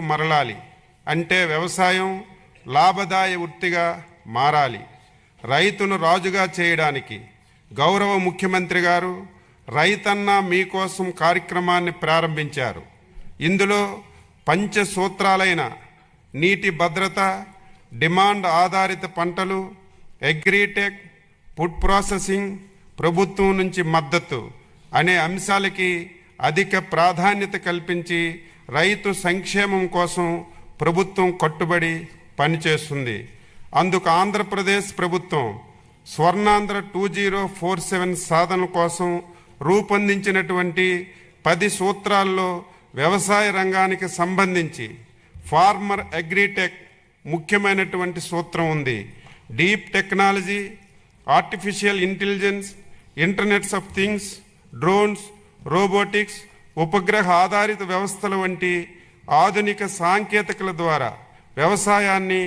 మరలాలి అంటే వ్యవసాయం లాభదాయ వృత్తిగా మారాలి. రైతును రాజుగా చేయడానికి గౌరవ ముఖ్యమంత్రి గారు రైతన్న మీకోసం కార్యక్రమాన్ని ప్రారంభించారు. ఇందులో పంచసూత్రాలైన నీటి భద్రత, డిమాండ్ ఆధారిత పంటలు, అగ్రిటెక్, ఫుడ్ ప్రాసెసింగ్, ప్రభుత్వం నుంచి మద్దతు అనే అంశాలకి అధిక ప్రాధాన్యత కల్పించి రైతు సంక్షేమం కోసం ప్రభుత్వం కట్టుబడి పనిచేస్తుంది. అందుకు ఆంధ్రప్రదేశ్ ప్రభుత్వం స్వర్ణాంధ్ర 2047 సాధన కోసం రూపొందించినటువంటి 10 సూత్రాల్లో వ్యవసాయ రంగానికి సంబంధించి ఫార్మర్ అగ్రిటెక్ ముఖ్యమైనటువంటి సూత్రం ఉంది. Deep technology, artificial intelligence, internets of things, drones, robotics, ఉపగ్రహ ఆధారిత వ్యవస్థల వంటి ఆధునిక సాంకేతికల ద్వారా వ్యవసాయాన్ని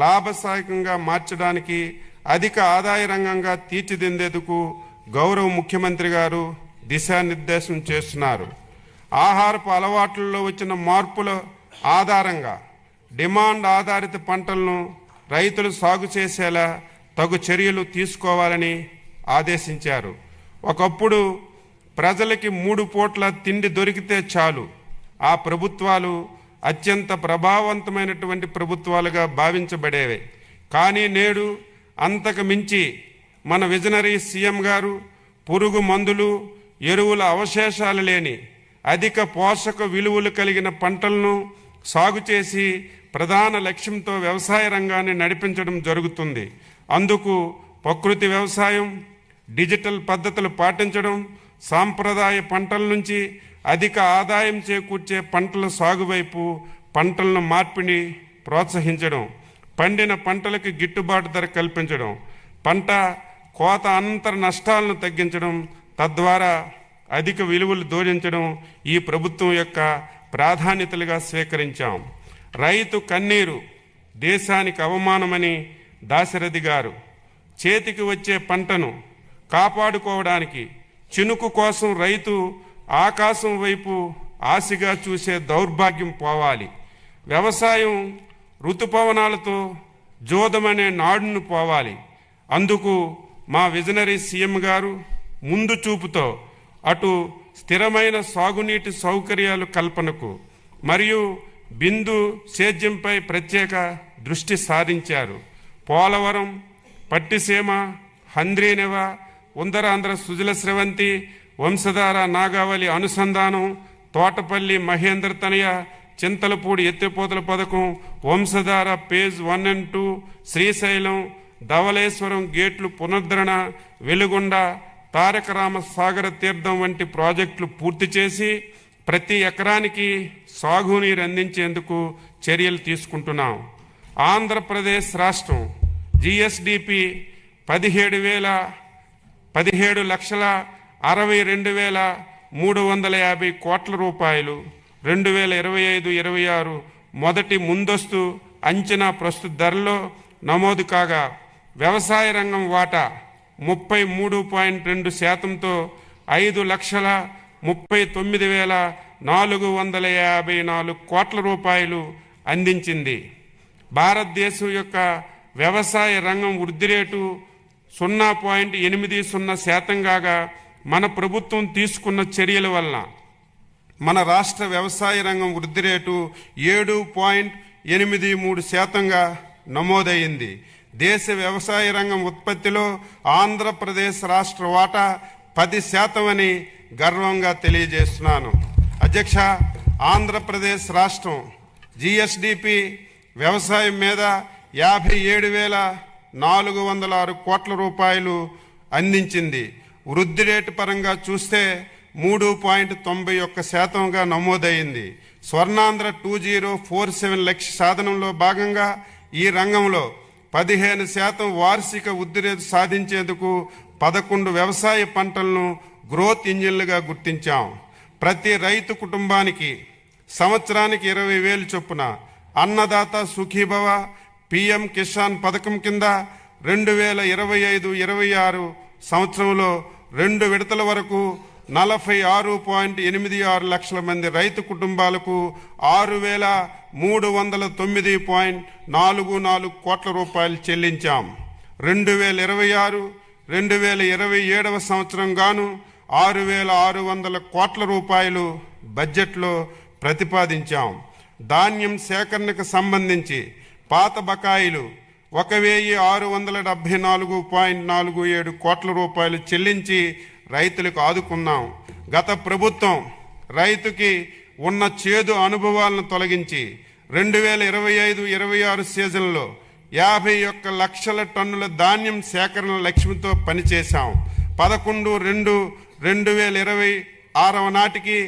లాభసాయకంగా మార్చడానికి అధిక ఆదాయ రంగంగా తీర్చిదిద్దేందుకు గౌరవ ముఖ్యమంత్రి గారు దిశానిర్దేశం చేస్తున్నారు. ఆహారపు అలవాట్లలో వచ్చిన మార్పుల ఆధారంగా డిమాండ్ ఆధారిత పంటలను రైతులు సాగు చేసేలా తగు చర్యలు తీసుకోవాలని ఆదేశించారు. ఒకప్పుడు ప్రజలకి 3 పూట్ల తిండి దొరికితే చాలు ఆ ప్రభుత్వాలు అత్యంత ప్రభావవంతమైనటువంటి ప్రభుత్వాలుగా భావించబడేవి. కానీ నేడు అంతకు మించి మన విజనరీ సీఎం గారు పురుగు మందులు, ఎరువుల అవశేషాలు లేని అధిక పోషక విలువలు కలిగిన పంటలను సాగు చేసి ప్రధాన లక్ష్యంతో వ్యవసాయ రంగాన్ని నడిపించడం జరుగుతుంది. అందుకు ప్రకృతి వ్యవసాయం, డిజిటల్ పద్ధతులు పాటించడం, సాంప్రదాయ పంటల నుంచి అధిక ఆదాయం చేకూర్చే పంటల సాగు వైపు పంటలను మార్పిడి ప్రోత్సహించడం, పండిన పంటలకు గిట్టుబాటు ధర కల్పించడం, పంట కోత అనంతర నష్టాలను తగ్గించడం, తద్వారా అధిక విలువలు జోడించడం ఈ ప్రభుత్వం యొక్క ప్రాధాన్యతలుగా స్వీకరించాం. రైతు కన్నీరు దేశానికి అవమానమని దాశరథి గారు చేతికి వచ్చే పంటను కాపాడుకోవడానికి చినుకు కోసం రైతు ఆకాశం వైపు ఆశగా చూసే దౌర్భాగ్యం పోవాలి. వ్యవసాయం ఋతుపవనాలతో జోదమనే నాడును పోవాలి. అందుకు మా విజనరీ సీఎం గారు ముందు చూపుతో అటు స్థిరమైన సాగునీటి సౌకర్యాలు కల్పనకు మరియు బిందు సేద్యంపై ప్రత్యేక దృష్టి సారించారు. పోలవరం, పట్టిసీమ, హంద్రీనెవ, ఉత్తరాంధ్ర సుజల స్రవంతి, వంశధార నాగావళి అనుసంధానం, తోటపల్లి మహేంద్ర తనయ, చింతలపూడి ఎత్తిపోతల పథకం, వంశధార పేజ్ 1 and 2, శ్రీశైలం, ధవళేశ్వరం గేట్లు పునరుద్ధరణ, వెలుగొండ, తారక రామ సాగర తీర్థం వంటి ప్రాజెక్టులు పూర్తి చేసి ప్రతి ఎకరానికి సాగునీరు అందించేందుకు చర్యలు తీసుకుంటున్నాం. ఆంధ్రప్రదేశ్ రాష్ట్రం జిఎస్డిపి 17,62,350 కోట్ల రూపాయలు 2025-26 మొదటి ముందస్తు అంచనా ప్రస్తుత ధరలో నమోదు కాగా వ్యవసాయ రంగం వాటా 33.2%తో 5,39,454 కోట్ల రూపాయలు అందించింది. భారతదేశం యొక్క వ్యవసాయ రంగం వృద్ధి రేటు 0.80% కాగా మన ప్రభుత్వం తీసుకున్న చర్యల వలన మన రాష్ట్ర వ్యవసాయ రంగం వృద్ధి రేటు 7.83%గా నమోదయ్యింది. దేశ వ్యవసాయ రంగం ఉత్పత్తిలో ఆంధ్రప్రదేశ్ రాష్ట్ర వాటా 10% అని గర్వంగా తెలియజేస్తున్నాను. అధ్యక్ష, ఆంధ్రప్రదేశ్ రాష్ట్రం జిఎస్డిపి వ్యవసాయం మీద 57,406 కోట్ల రూపాయలు అందించింది. వృద్ధి రేటు పరంగా చూస్తే 3.91%గా నమోదైంది. స్వర్ణాంధ్ర 2047 లక్ష్య సాధనంలో భాగంగా ఈ రంగంలో 15% వార్షిక వృద్ధి రేటు సాధించేందుకు 11 వ్యవసాయ పంటలను గ్రోత్ ఇంజిన్లుగా గుర్తించాం. ప్రతి రైతు కుటుంబానికి సంవత్సరానికి 20,000 చొప్పున అన్నదాత సుఖీభవ, పిఎం కిసాన్ పథకం కింద 2025-26 సంవత్సరంలో 2 విడతల వరకు 46.86 లక్షల మంది రైతు కుటుంబాలకు 6,309.44 కోట్ల రూపాయలు చెల్లించాం. 2026-2027 సంవత్సరం గాను 6,600 కోట్ల రూపాయలు బడ్జెట్లో ప్రతిపాదించాం. ధాన్యం సేకరణకు సంబంధించి పాత బకాయిలు 1,674.47 కోట్ల రూపాయలు చెల్లించి రైతులకు ఆదుకున్నాం. గత ప్రభుత్వం రైతుకి ఉన్న చేదు అనుభవాలను తొలగించి 2025-26 సీజన్లో 51 లక్షల టన్నుల ధాన్యం సేకరణ లక్ష్యంతో పనిచేశాం. 11/2/2026 నాటికి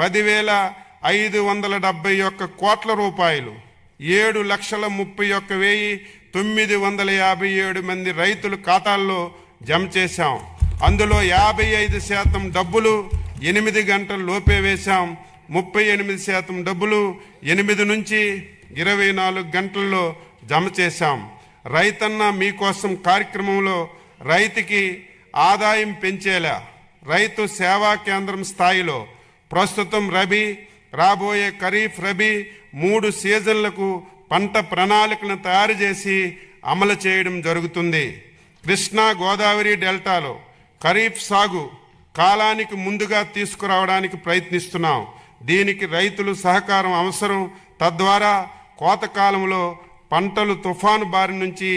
10,571 కోట్ల రూపాయలు 7,31,957 మంది రైతుల ఖాతాల్లో జమ చేశాం. అందులో 55% డబ్బులు 8 గంటల లోపే వేశాం. 38% డబ్బులు 8 నుంచి 24 గంటల్లో జమ చేశాం. రైతన్న మీకోసం కార్యక్రమంలో రైతుకి ఆదాయం పెంచేలా రైతు సేవా కేంద్రం స్థాయిలో ప్రస్తుతం రబీ, రాబోయే ఖరీఫ్, రబీ 3 సీజన్లకు పంట ప్రణాళికను తయారు చేసి అమలు చేయడం జరుగుతుంది. కృష్ణా గోదావరి డెల్టాలో ఖరీఫ్ సాగు కాలానికి ముందుగా తీసుకురావడానికి ప్రయత్నిస్తున్నాం. దీనికి రైతులు సహకారం అవసరం. తద్వారా కోతకాలంలో పంటలు తుఫాను బారి నుంచి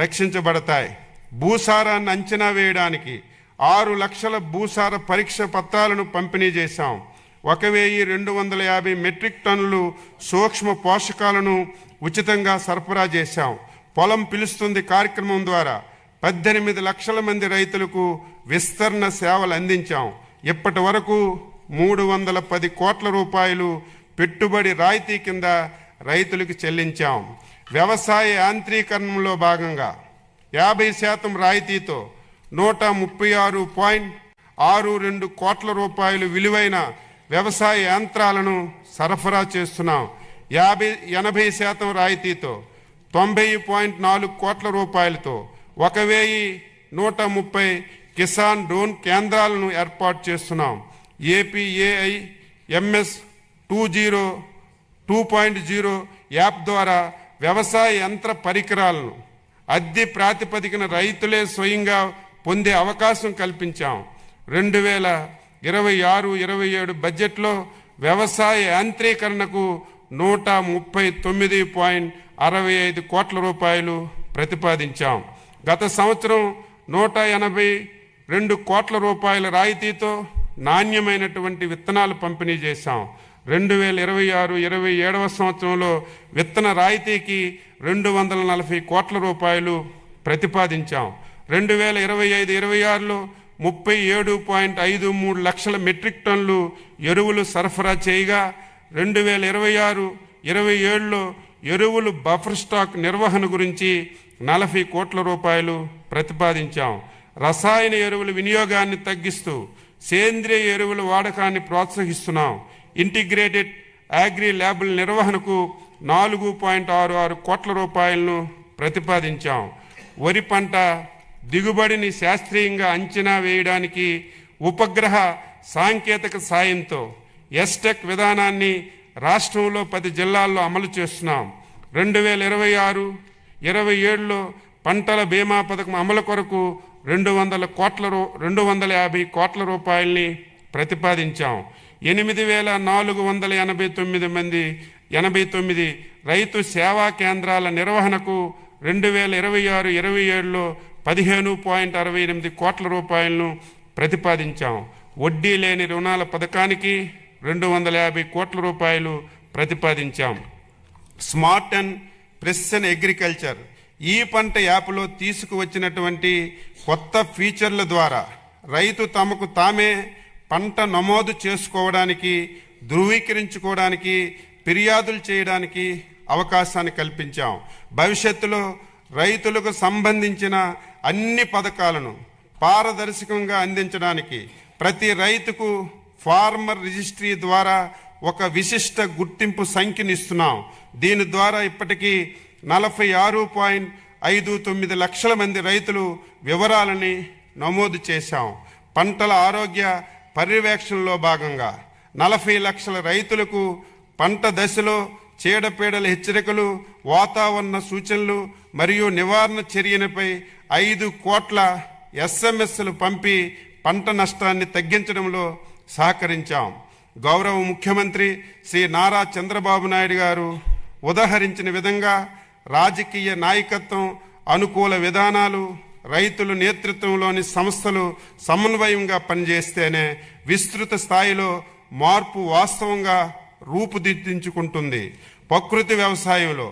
రక్షించబడతాయి. భూసారాన్ని అంచనా వేయడానికి 6 లక్షల భూసార పరీక్ష పత్రాలను పంపిణీ చేశాం. 1,250 మెట్రిక్ టన్నులు సూక్ష్మ పోషకాలను ఉచితంగా సరఫరా చేశాం. పొలం పిలుస్తుంది కార్యక్రమం ద్వారా 18 లక్షల మంది రైతులకు విస్తరణ సేవలు అందించాం. ఇప్పటి వరకు 310 కోట్ల రూపాయలు పెట్టుబడి రాయితీ కింద రైతులకు చెల్లించాం. వ్యవసాయ యాంత్రీకరణలో భాగంగా 50% రాయితీతో 136.62 కోట్ల రూపాయలు విలువైన వ్యవసాయ యంత్రాలను సరఫరా చేస్తున్నాం. 80% రాయితీతో 90.4 కోట్ల రూపాయలతో 1,130 కిసాన్ డ్రోన్ కేంద్రాలను ఏర్పాటు చేస్తున్నాం. ఏపీఏఐ ఎంఎస్ 2.0 యాప్ ద్వారా వ్యవసాయ యంత్ర పరికరాలను అద్దె ప్రాతిపదికన రైతులే స్వయంగా పొందే అవకాశం కల్పించాం. 2026-27 బడ్జెట్లో వ్యవసాయ యాంత్రీకరణకు 139.65 కోట్ల రూపాయలు ప్రతిపాదించాం. గత సంవత్సరం 182 కోట్ల రూపాయల రాయితీతో నాణ్యమైనటువంటి విత్తనాలు పంపిణీ చేశాం. 2026-27 సంవత్సరంలో విత్తన రాయితీకి 240 కోట్ల రూపాయలు ప్రతిపాదించాం. 2025-26లో 37.53 లక్షల మెట్రిక్ టన్నులు ఎరువులు సరఫరా చేయగా 2026-27లో ఎరువులు బఫర్ స్టాక్ నిర్వహణ గురించి 40 కోట్ల రూపాయలు ప్రతిపాదించాం. రసాయన ఎరువుల వినియోగాన్ని తగ్గిస్తూ సేంద్రియ ఎరువుల వాడకాన్ని ప్రోత్సహిస్తున్నాం. ఇంటిగ్రేటెడ్ అగ్రి ల్యాబుల నిర్వహణకు 4.66 కోట్ల రూపాయలను ప్రతిపాదించాం. వరి పంట దిగుబడిని శాస్త్రీయంగా అంచనా వేయడానికి ఉపగ్రహ సాంకేతిక సాయంతో ఎస్టెక్ విధానాన్ని రాష్ట్రంలో 10 జిల్లాల్లో అమలు చేస్తున్నాం. 2026-27లో పంటల బీమా పథకం అమలు కొరకు 250 కోట్ల రూపాయలని ప్రతిపాదించాం. 8,489 రైతు సేవా కేంద్రాల నిర్వహణకు 2026-27లో 15.68 కోట్ల రూపాయలను ప్రతిపాదించాం. వడ్డీ లేని రుణాల పథకానికి 250 కోట్ల రూపాయలు ప్రతిపాదించాం. స్మార్ట్ అండ్ ప్రెసిషన్ అగ్రికల్చర్ ఈ పంట యాప్లో తీసుకువచ్చినటువంటి కొత్త ఫీచర్ల ద్వారా రైతు తమకు తామే పంట నమోదు చేసుకోవడానికి, ధృవీకరించుకోవడానికి, ఫిర్యాదులు చేయడానికి అవకాశాన్ని కల్పించాం. భవిష్యత్తులో రైతులకు సంబంధించిన అన్ని పథకాలను పారదర్శకంగా అందించడానికి ప్రతి రైతుకు ఫార్మర్ రిజిస్ట్రీ ద్వారా ఒక విశిష్ట గుర్తింపు సంఖ్యనిస్తున్నాం. దీని ద్వారా ఇప్పటికీ 46.59 లక్షల మంది రైతులు వివరాలని నమోదు చేశాం. పంటల ఆరోగ్య పర్యవేక్షణలో భాగంగా 40 లక్షల రైతులకు పంట దశలో చీడపీడల హెచ్చరికలు, వాతావరణ సూచనలు మరియు నివారణ చర్యలపై 5 కోట్ల SMSలు పంపి పంట నష్టాన్ని తగ్గించడంలో సహకరించాం. గౌరవ ముఖ్యమంత్రి శ్రీ నారా చంద్రబాబు నాయుడు గారు ఉదహరించిన విధంగా రాజకీయ నాయకత్వం, అనుకూల విధానాలు, రైతుల నేతృత్వంలోని సంస్థలు సమన్వయంగా పనిచేస్తేనే విస్తృత స్థాయిలో మార్పు వాస్తవంగా రూపుదిద్దించుకుంటుంది. ప్రకృతి వ్యవసాయంలో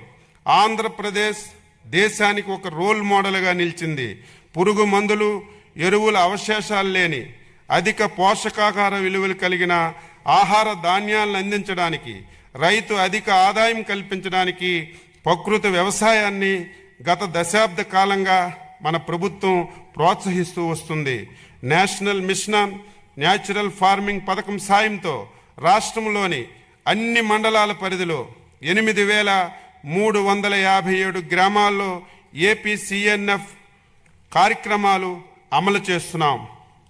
ఆంధ్రప్రదేశ్ దేశానికి ఒక రోల్ మోడల్గా నిలిచింది. పురుగు మందులు, ఎరువుల అవశేషాలు లేని అధిక పోషకాహార విలువలు కలిగిన ఆహార ధాన్యాలను అందించడానికి, రైతు అధిక ఆదాయం కల్పించడానికి ప్రకృతి వ్యవసాయాన్ని గత దశాబ్ద కాలంగా మన ప్రభుత్వం ప్రోత్సహిస్తూ వస్తుంది. National mission on natural farming పథకం సాయంతో రాష్ట్రంలోని అన్ని మండలాల పరిధిలో 8,357 గ్రామాల్లో APCNF కార్యక్రమాలు అమలు చేస్తున్నాం.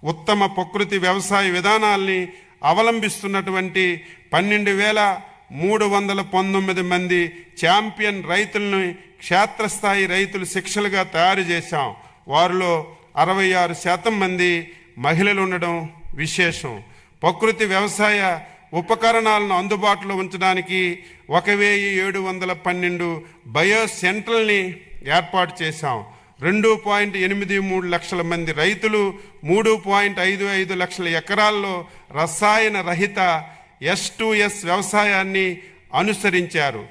ఉత్తమ ప్రకృతి వ్యవసాయ విధానాల్ని అవలంబిస్తున్నటువంటి 12,319 మంది ఛాంపియన్ రైతులను క్షేత్రస్థాయి రైతులు శిక్షలుగా తయారు చేశాం. వారిలో 66% మంది మహిళలు ఉండడం విశేషం. ప్రకృతి వ్యవసాయ ఉపకరణాలను అందుబాటులో ఉంచడానికి 1,712 బయో సెంటర్లని ఏర్పాటు చేశాం. 2.83 లక్షల మంది రైతులు 3.55 లక్షల ఎకరాల్లో రసాయన రహిత S2S వ్యవసాయాన్ని అనుసరించారు.